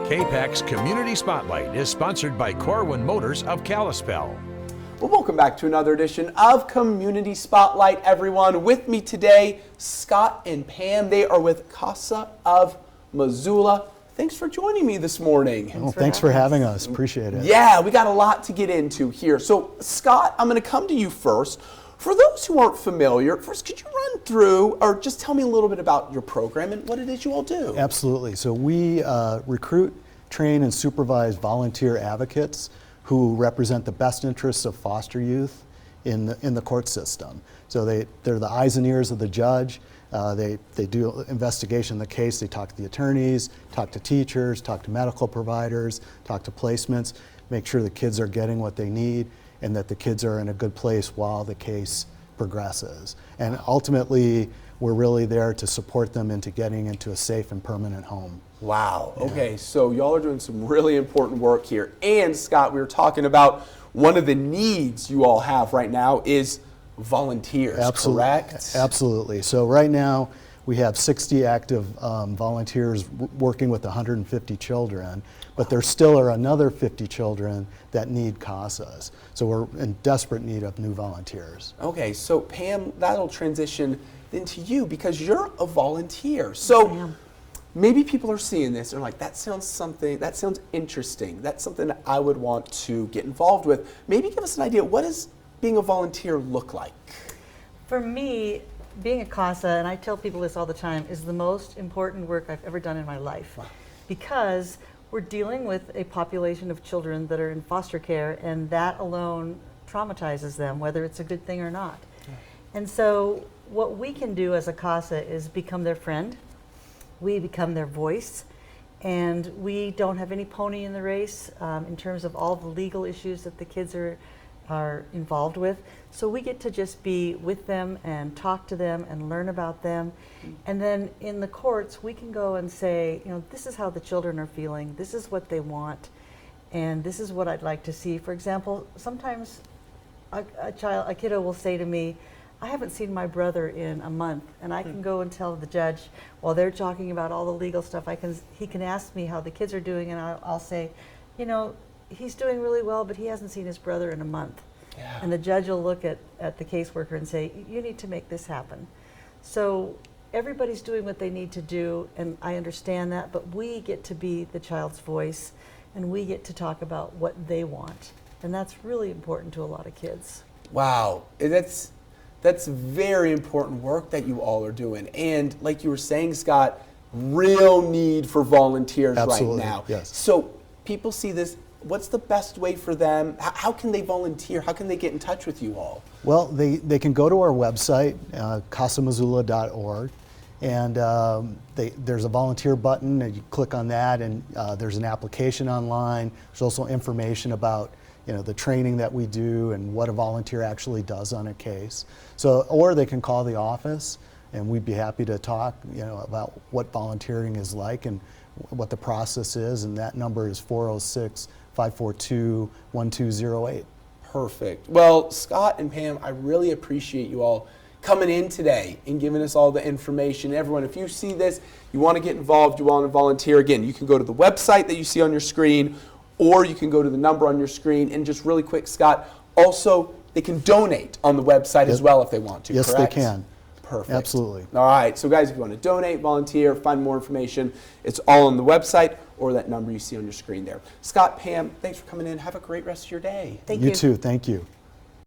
KPAX Community Spotlight is sponsored by Corwin Motors of Kalispell. Well, welcome back to another edition of Community Spotlight, everyone. With me today, Scott and Pam. They are with CASA of Missoula. Thanks for joining me this morning. Thanks for having us. Appreciate it. Yeah, we got a lot to get into here. So, Scott, I'm going to come to you first. For those who aren't familiar, first, could you run through or just tell me a little bit about your program and what it is you all do? Absolutely. So we recruit, train, and supervise volunteer advocates who represent the best interests of foster youth in the court system. So they're the eyes and ears of the judge. They do investigation of the case. They talk to the attorneys, talk to teachers, talk to medical providers, talk to placements, make sure the kids are getting what they need and that the kids are in a good place while the case progresses. And ultimately, we're really there to support them into getting into a safe and permanent home. Wow. Okay, so y'all are doing some really important work here. And Scott, we were talking about one of the needs you all have right now is volunteers, correct? Absolutely. So right now, we have 60 active volunteers working with 150 children, but there still are another 50 children that need CASAs. So we're in desperate need of new volunteers. Okay, so Pam, that'll transition into you because you're a volunteer. So maybe people are seeing this and are like, that sounds interesting. That's something that I would want to get involved with. Maybe give us an idea, what does being a volunteer look like? For me, being a CASA, and I tell people this all the time, is the most important work I've ever done in my life. Wow. Because we're dealing with a population of children that are in foster care, and that alone traumatizes them, whether it's a good thing or not. Yeah. And so what we can do as a CASA is become their friend, we become their voice, and we don't have any pony in the race in terms of all the legal issues that the kids are involved with. So we get to just be with them and talk to them and learn about them. And then in the courts, we can go and say, you know, this is how the children are feeling, this is what they want, and this is what I'd like to see. For example, sometimes a kiddo will say to me, I haven't seen my brother in a month, and I can go and tell the judge while they're talking about all the legal stuff. He can ask me how the kids are doing, and I'll say, you know, he's doing really well, but he hasn't seen his brother in a month. Yeah. And the judge will look at the caseworker and say, you need to make this happen. So everybody's doing what they need to do, and I understand that, but we get to be the child's voice, and we get to talk about what they want. And that's really important to a lot of kids. Wow, that's very important work that you all are doing. And like you were saying, Scott, real need for volunteers right now. Yes. So people see this. What's the best way for them? How can they volunteer? How can they get in touch with you all? Well, they can go to our website, casamissoula.org, and there's a volunteer button, and you click on that, and there's an application online. There's also information about the training that we do and what a volunteer actually does on a case. So, or they can call the office, and we'd be happy to talk about what volunteering is like and what the process is, and that number is 406-542-1208. Perfect. Well, Scott and Pam, I really appreciate you all coming in today and giving us all the information. Everyone, if you see this, you want to get involved, you want to volunteer, again, you can go to the website that you see on your screen, or you can go to the number on your screen. And just really quick, Scott, also, they can donate on the website as well if they want to, yes, correct? They can. Perfect. Absolutely. All right, so guys, if you want to donate, volunteer, find more information, it's all on the website or that number you see on your screen there. Scott, Pam, thanks for coming in. Have a great rest of your day. Thank you. You too. Thank you.